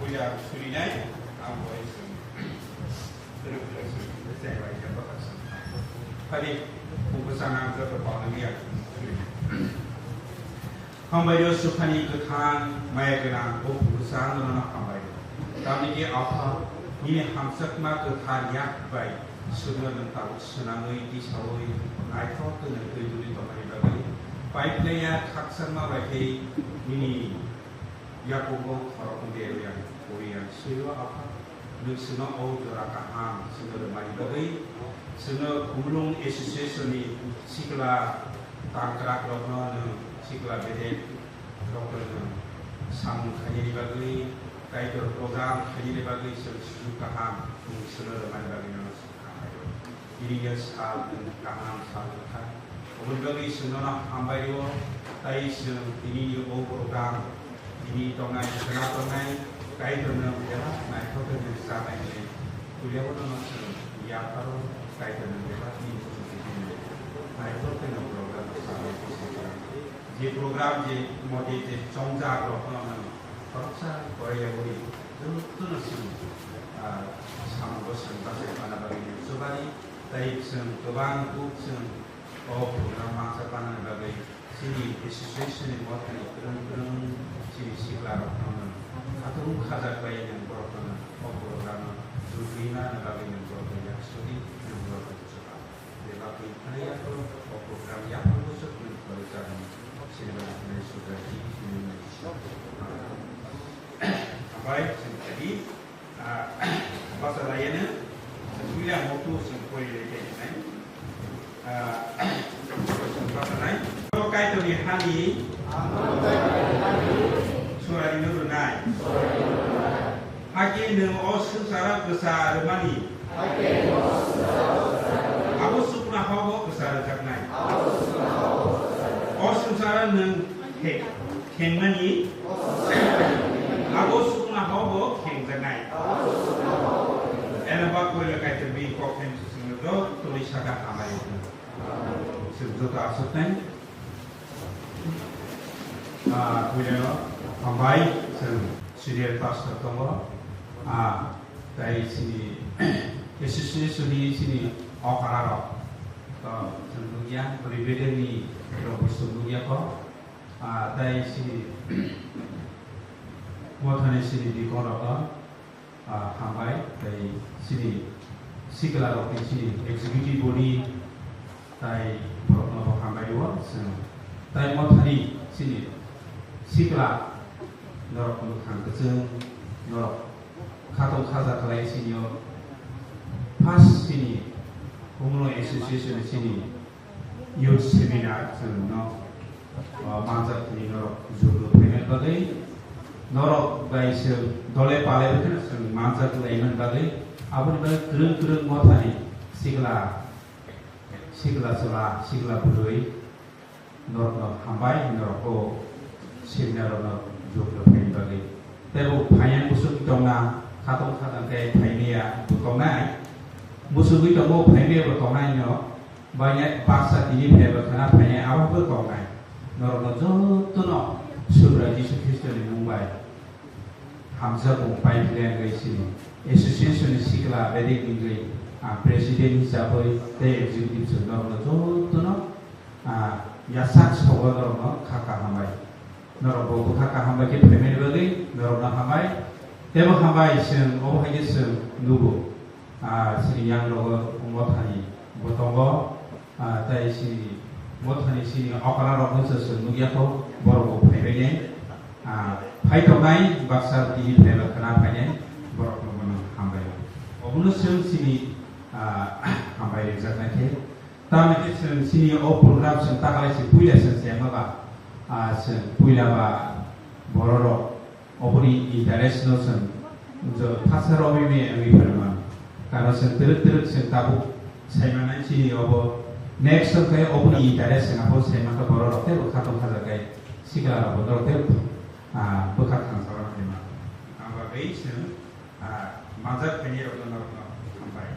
우리가 수리나이 아무거나 있으면 그렇게 생각이 될것 같습니다. 파리 공부상한 것도 반응이야. 한바이로 수판이 그 단 마약이나 공부상으로는 한바이로. 다음에 아파 이 함석마 그 단약 바이 수련은 따로 순항의 기사의 아이토트는 그들이 더 많이 가고 바이플레이야 각성마 바이 미니 야고보 걸어본대로야 우리야 수요 아파 늑스너 오드라카함 스너를 많이 가고 스너 구롱 에소시에이션이 시글라 땅크락로는 시글라 베데 로그는 상 가니리 가고 가이드 프로그램 가니리 가고 수주카함 스너를 많이 가고 이리야 사는 강함 사는 오늘까지 스너나 한바이로 다이스 이니 오 프로그램 ini tongai kenal tongai kai tongai bela mai kau tu bisa mai ni kuliah pun masuk ya kalau kai tongai bela ni sesuatu mai kau tu nak program sama sesuatu je program je model je congja program perasa Korea budi tu nasi sama bosan pasal mana bagi sebab ni sen kebang tu sen program masa panen bagi sini association ni buat ni kerang siklaro naman atong khazak bay ng program o programa Zulfina na bagay ng program actually ng program sa debate kaya ko o program ya ko sa ng program sila na sugati ng abay sintadi basa layana sa bilang motu sa kuya leke basa nay so kay to ni hali Surah Nurunai. Hake nung osara besar mani. Aku sukna hawa besar jaknai. Osara nung keng mani. Aku sukna hawa keng jaknai. Enak aku lekai terbi kok keng sesuatu tulis agak amai. Sesuatu asupnya. Kuliah Hambai serial pastor tunggu dari sini Yesus sini sini orang tentunya berbeda ni robus tentunya kok dari sini muatan sini di kono Hambai dari sini segala orang sini eksekutif body dari Hambai dua dari muatan sini segala norok mukang keceng norok katong kaza kalai sini pas sini umno association sini youth seminar no manjat ni norok juru panel bagai norok guys dole pale betul manjat laiman bagai abun bagai kereng motani sigla sigla budoi norok hambai norok seminar norok jumlah pemain bagi, tapi pemain musuh kita na katong kayak pemainnya berkomai, musuh kita mau pemainnya berkomai banyak paksa ini karena pemain apa berkomai, normal jauh tu surah Yesus Kristus di Mumbai, Hamzah Mumbai pilihan guys ini, association sikla bedik ini, presiden siapa, teh executive normal jauh tu yasak sekolah normal kakak Mumbai. Norok buka hambai ke pemain bagi norok na hambai, tebo hambai sen obo hanya sen nubu, sini yang logo mothani botongo, tai sini mothani sini akara rokno sen nugia ko borok pemain, hai tongai baksa di pemain kena pemain borok nono hambai, obo sen sini hambai rezat nanti, tapi sen sini obo program sen takalai sen puila sen siapa ba. Sen puila ba bororo opuni interest no sen jo pasaro me ami perman karena sen terus sen tabu saya mana sini obo next ke opuni interest sen apa saya mana bororo te katong kada kai sigala bororo te bekat kan saran memang aba base sen mazat penyer no sampai